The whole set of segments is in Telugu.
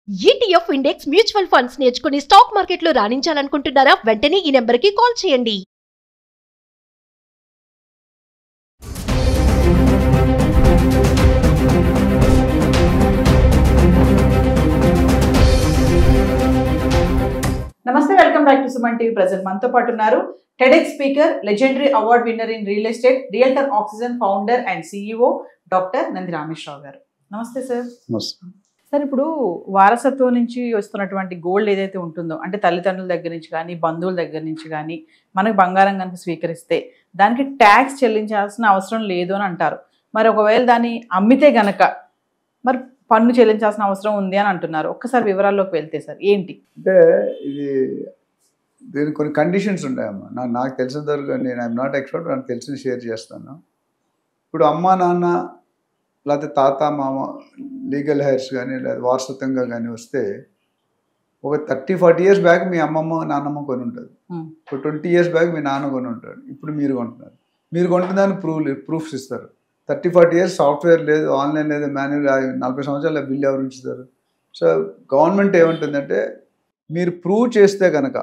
ETF ఇండెక్స్ మ్యూచువల్ ఫండ్స్ నేర్చుకుని స్టాక్ మార్కెట్లో రాణించాలనుకుంటున్నారా? వెంటనే ఈ నెంబర్కి కాల్ చేయండి. నమస్తే, welcome back to Suman TV. Present మనతో పాటు ఉన్నారు TEDx speaker, legendary award winner in real estate, realtor oxygen founder and CEO doctor Nandi Rameshwar Rao గారు. నమస్తే సార్. సార్, ఇప్పుడు వారసత్వం నుంచి వస్తున్నటువంటి గోల్డ్ ఏదైతే ఉంటుందో, అంటే తల్లిదండ్రుల దగ్గర నుంచి కానీ బంధువుల దగ్గర నుంచి కానీ మనకు బంగారం కనుక స్వీకరిస్తే దానికి ట్యాక్స్ చెల్లించాల్సిన అవసరం లేదు అని అంటారు. మరి ఒకవేళ దాన్ని అమ్మితే గనక మరి పన్ను చెల్లించాల్సిన అవసరం ఉంది అని అంటున్నారు. ఒక్కసారి వివరాల్లోకి వెళ్తే సార్ ఏంటి అంటే ఇది దీనికి కొన్ని కండిషన్స్ ఉంటాయమ్మా. నాకు తెలిసినంత వరకు, నేను ఐఎమ్ నాట్ ఎక్స్పర్ట్, నాకు తెలిసింది షేర్ చేస్తాను. ఇప్పుడు అమ్మ నాన్న లేకపోతే తాత మామ లీగల్ హైర్స్ కానీ లేదా వారసత్వంగా కానీ వస్తే ఒక 30-40 years బ్యాక్ మీ అమ్మమ్మ నాన్నమ్మ కొని ఉంటుంది, ఇప్పుడు 20 years బ్యాక్ మీ నాన్న కొని ఉంటాడు, ఇప్పుడు మీరు కొంటున్నారు. మీరు కొంటున్నారని ప్రూఫ్స్ ఇస్తారు. 30-40 years సాఫ్ట్వేర్ లేదు, ఆన్లైన్ లేదు, మాన్యువల్ 40 సంవత్సరాల బిల్లు ఎవరు ఉంచుతారు? సో గవర్నమెంట్ ఏమంటుందంటే, మీరు ప్రూవ్ చేస్తే కనుక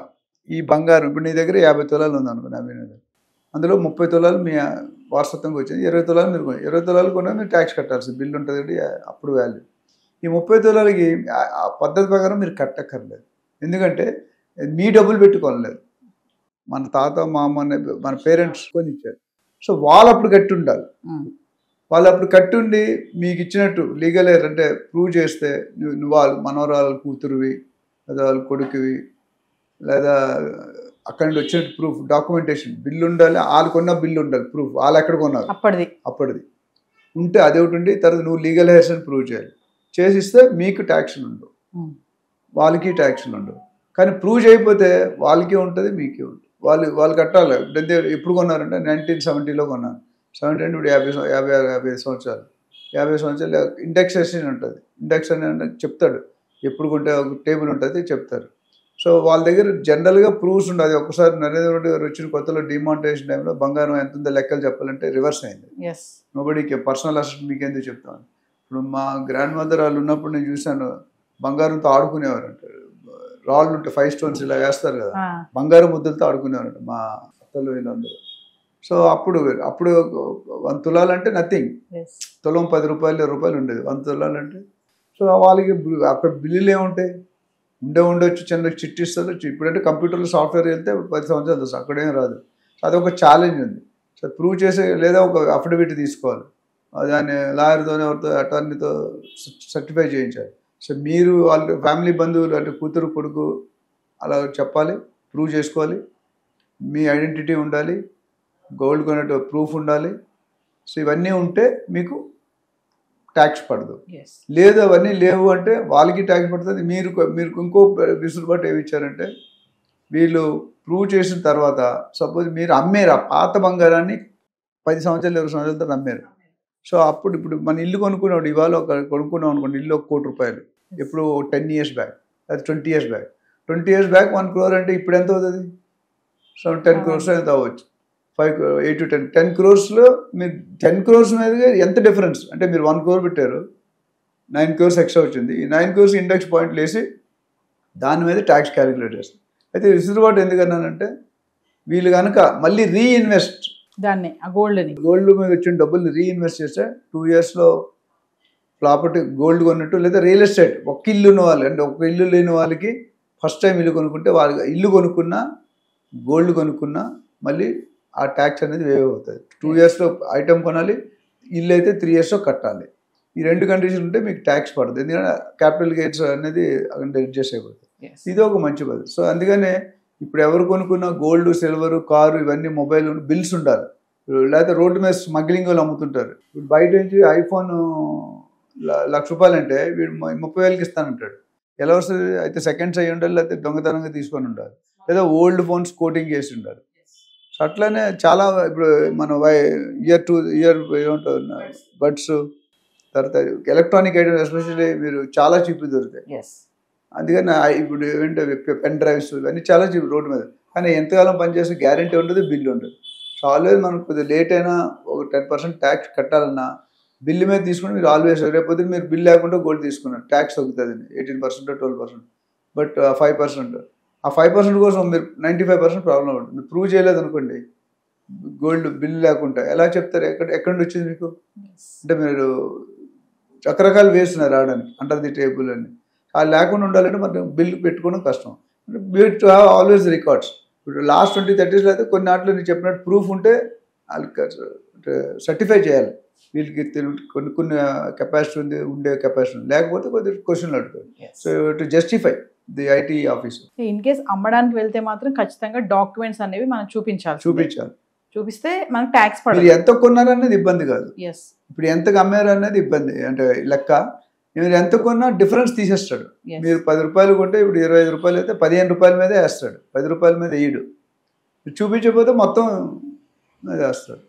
ఈ బంగారం ఇప్పుడు నీ దగ్గర 50 తులాలు ఉంది అనుకో, అందులో 30 తులాలు మీ వారసత్వంగా వచ్చింది, 20 తులాలు మీరు 20 తులాలు కొన్నా మీరు ట్యాక్స్ కట్టాల్సి బిల్లు ఉంటుంది కాబట్టి అప్పుడు వాల్యూ. ఈ 30 తులాలకి ఆ పద్ధతి ప్రకారం మీరు కట్టక్కర్లేదు, ఎందుకంటే మీ డబ్బులు పెట్టుకోలేదు, మన తాత మామ మన పేరెంట్స్ కొని ఇచ్చారు. సో వాళ్ళు అప్పుడు కట్టి ఉండాలి. వాళ్ళు అప్పుడు కట్టుండి మీకు ఇచ్చినట్టు లీగల్ ఎయిర్ అంటే ప్రూవ్ చేస్తే నువ్వు వాళ్ళు మనవరాల కూతురువి లేదా వాళ్ళ కొడుకువి లేదా అక్కడి నుండి వచ్చినట్టు ప్రూఫ్, డాక్యుమెంటేషన్, బిల్లు ఉండాలి, వాళ్ళు కొన్న బిల్లు ఉండాలి, ప్రూఫ్ వాళ్ళు ఎక్కడ కొన్నారు అప్పటిది ఉంటే అది ఒకటి ఉండి, తర్వాత నువ్వు లీగల్ హెయిర్స్ అని ప్రూవ్ చేయాలి. చేసిస్తే మీకు ట్యాక్స్లు ఉండవు, వాళ్ళకి ట్యాక్స్లు ఉండవు. కానీ ప్రూవ్ చేయకపోతే వాళ్ళకే ఉంటుంది, మీకే ఉంటుంది. వాళ్ళు కట్టాలి. ఎప్పుడు కొన్నారంటే 1970లో కొన్నారు. 70 అంటే ఇప్పుడు 50 సంవత్సరాలు 50 సంవత్సరాలు ఇండెక్సేషన్ ఉంటుంది. ఇండెక్స్ అని చెప్తాడు, ఎప్పుడు కొంటే ఒక టేబుల్ ఉంటుంది చెప్తారు. సో వాళ్ళ దగ్గర జనరల్గా ప్రూఫ్స్ ఉండదు. ఒకసారి నరేంద్ర మోడీ గారు వచ్చిన కొత్తలో డిమానిటైజేషన్ టైంలో బంగారం ఎంత ఉందో లెక్కలు చెప్పాలంటే రివర్స్ అయింది. నోబడీకి పర్సనల్ అసిస్టెంట్ మీకెందుకు చెప్తాను. ఇప్పుడు మా గ్రాండ్ మదర్ వాళ్ళు ఉన్నప్పుడు నేను చూశాను, బంగారంతో ఆడుకునేవారు అంటారు. రాళ్ళు ఉంటాయి, 5 stones ఇలా వేస్తారు కదా, బంగారం ముద్దలతో ఆడుకునేవారు మా అత్తలు వీళ్ళందరూ. సో అప్పుడు 1 తులాలు అంటే నథింగ్, తులం 10 రూపాయలు ఉండేది, 1 తులాలు అంటే. సో వాళ్ళకి అక్కడ బిల్లులు ఏముంటాయి, ఉండొచ్చు, చిన్న చిట్టి ఇస్తారు. ఇప్పుడంటే కంప్యూటర్లో సాఫ్ట్వేర్ వెళ్తే 10 సంవత్సరాలు వస్తుంది, అక్కడేం రాదు. అదొక ఛాలెంజ్ ఉంది. సో ప్రూవ్ చేసే లేదా ఒక అఫిడవిట్ తీసుకోవాలి, దాన్ని లాయర్తోనే ఎవరితో అటార్నీతో సర్టిఫై చేయించాలి. సో మీరు వాళ్ళ ఫ్యామిలీ బంధువులు అంటే కూతురు కొడుకు అలా చెప్పాలి, ప్రూవ్ చేసుకోవాలి, మీ ఐడెంటిటీ ఉండాలి, గోల్డ్ కొనేట్టు ప్రూఫ్ ఉండాలి. సో ఇవన్నీ ఉంటే మీకు ట్యాక్స్ పడదు. లేదు అవన్నీ లేవు అంటే వాళ్ళకి ట్యాక్స్ పడుతుంది. మీరు ఇంకో విసులుబాటు ఏమి ఇచ్చారంటే, వీళ్ళు ప్రూవ్ చేసిన తర్వాత సపోజ్ మీరు అమ్మేరు ఆ పాత బంగారాన్ని 10 సంవత్సరాలు 20 సంవత్సరాల తర్వాత అమ్మారు. సో ఇప్పుడు మన ఇల్లు కొనుక్కున్నాడు, ఇవాళ కొనుక్కున్నాం అనుకోండి, ఇల్లు 1 కోటి రూపాయలు, ఎప్పుడు 10 years బ్యాక్ అది 20 years back. 20 years back 1 crore అంటే ఇప్పుడు ఎంత అవుతుంది? సో 10 crores ఎంత అవ్వచ్చు, 8 to 10 crores మీరు 10 crores మీద ఎంత డిఫరెన్స్ అంటే, మీరు 1 crore పెట్టారు, 9 crores ఎక్స్ట్రా వచ్చింది. ఈ 9 crores ఇండెక్స్ పాయింట్లు వేసి దాని మీద ట్యాక్స్ క్యాలిక్యులేట్ చేస్తారు. అయితే విసులుబాటు ఎందుకన్నానంటే, వీళ్ళు కనుక మళ్ళీ రీఇన్వెస్ట్ దాన్ని గోల్డ్ మీద వచ్చిన డబ్బుల్ని రీఇన్వెస్ట్ చేస్తే 2 yearsలో ప్రాపర్టీ గోల్డ్ కొన్నట్టు, లేదా రియల్ ఎస్టేట్ ఒక ఇల్లు ఉన్న వాళ్ళు అంటే ఒక ఇల్లు లేని వాళ్ళకి ఫస్ట్ టైం ఇల్లు కొనుక్కుంటే వాళ్ళు ఇల్లు కొనుక్కున్నా గోల్డ్ కొనుక్కున్నా మళ్ళీ ఆ ట్యాక్స్ అనేది వేవ్ అవుతుంది. 2 yearsలో ఐటమ్ కొనాలి, ఇల్లు అయితే 3 yearsలో కట్టాలి. ఈ 2 కండిషన్ ఉంటే మీకు ట్యాక్స్ పడుతుంది, ఎందుకంటే క్యాపిటల్ గెయిన్స్ అనేది అడ్జస్ట్ అయిపోతుంది. ఇది ఒక మంచి పద్ధతి. సో అందుకనే ఇప్పుడు ఎవరు కొనుక్కున్నా గోల్డ్, సిల్వర్, కారు, ఇవన్నీ మొబైల్ బిల్స్ ఉండాలి. లేకపోతే రోడ్డు మీద స్మగ్లింగ్ వాళ్ళు అమ్ముతుంటారు. ఇప్పుడు బయట నుంచి ఐఫోన్ ₹1,00,000 అంటే వీడు 30,000కి ఇస్తానంటాడు. ఎలా వస్తుంది? అయితే సెకండ్స్ అయ్యి ఉండాలి, లేకపోతే దొంగతనంగా తీసుకొని ఉండాలి, లేదా ఓల్డ్ ఫోన్స్ కోటింగ్ చేసి ఉండాలి. సో అట్లానే చాలా ఇప్పుడు మన ఇయర్ ఏమంటారు బడ్స్, తర్వాత ఎలక్ట్రానిక్ ఐటమ్స్ ఎస్పెషల్లీ మీరు చాలా చీప్ దొరుకుతాయి. అందుకని ఇప్పుడు ఏంటంటే పెన్ డ్రైవ్స్ ఇవన్నీ చాలా చీప్ రోడ్డు మీద, కానీ ఎంతకాలం పనిచేస్తే గ్యారంటీ ఉంటుంది, బిల్లు ఉంటుంది. సో ఆల్వేస్ మనకు కొద్దిగా లేట్ అయినా ఒక 10% ట్యాక్స్ కట్టాలన్నా బిల్లు మీద తీసుకుని మీరు ఆల్వేస్ రేపొద్దు మీరు బిల్ లేకుండా గోల్డ్ తీసుకున్నారు, ట్యాక్స్ తగ్గుతుంది 18% 12%, బట్ 5%. ఆ 5% కోసం మీరు 95% ప్రాబ్లం ఉంటుంది. మీరు ప్రూవ్ చేయలేదు అనుకోండి గోల్డ్ బిల్ లేకుండా ఎలా చెప్తారు? ఎక్కడి నుండి వచ్చింది మీకు? అంటే మీరు రకరకాలు వేస్తున్నారు రావడానికి అండర్ ది టేబుల్ అని. అది లేకుండా ఉండాలంటే మరి బిల్ పెట్టుకోవడం కష్టం. Bill to have always records. ఇప్పుడు లాస్ట్ 20-30 years అయితే కొన్ని నాట్లో నేను చెప్పినట్టు ప్రూఫ్ ఉంటే వాళ్ళకి సర్టిఫై చేయాలి. వీళ్ళకి కొన్ని కెపాసిటీ ఉంది, ఉండే కెపాసిటీ ఉంది, లేకపోతే కొద్దిగా క్వశ్చన్లు అడుగుతారు. So to justify the IT office. In case అమ్మడానికి వెళ్తే మాత్రం ఖచ్చితంగా డాక్యుమెంట్స్ అనేవి మనం చూపించాలి. చూపిస్తే మనకు ట్యాక్స్ పడదు. ఎంత కొన్నారనేది ఇబ్బంది కాదు. ఎస్, ఇప్పుడు ఎంతకు అమ్మారు అనేది ఇబ్బంది. అంటే లెక్క మీరు ఎంత కొన్నా డిఫరెన్స్ తీసేస్తాడు. మీరు 10 రూపాయలు కొంటే ఇప్పుడు 25 రూపాయలు అయితే 15 రూపాయల మీదే వేస్తాడు, 10 రూపాయల మీద వేయడు. చూపించకపోతే మొత్తం వేస్తాడు.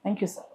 Thank you sir.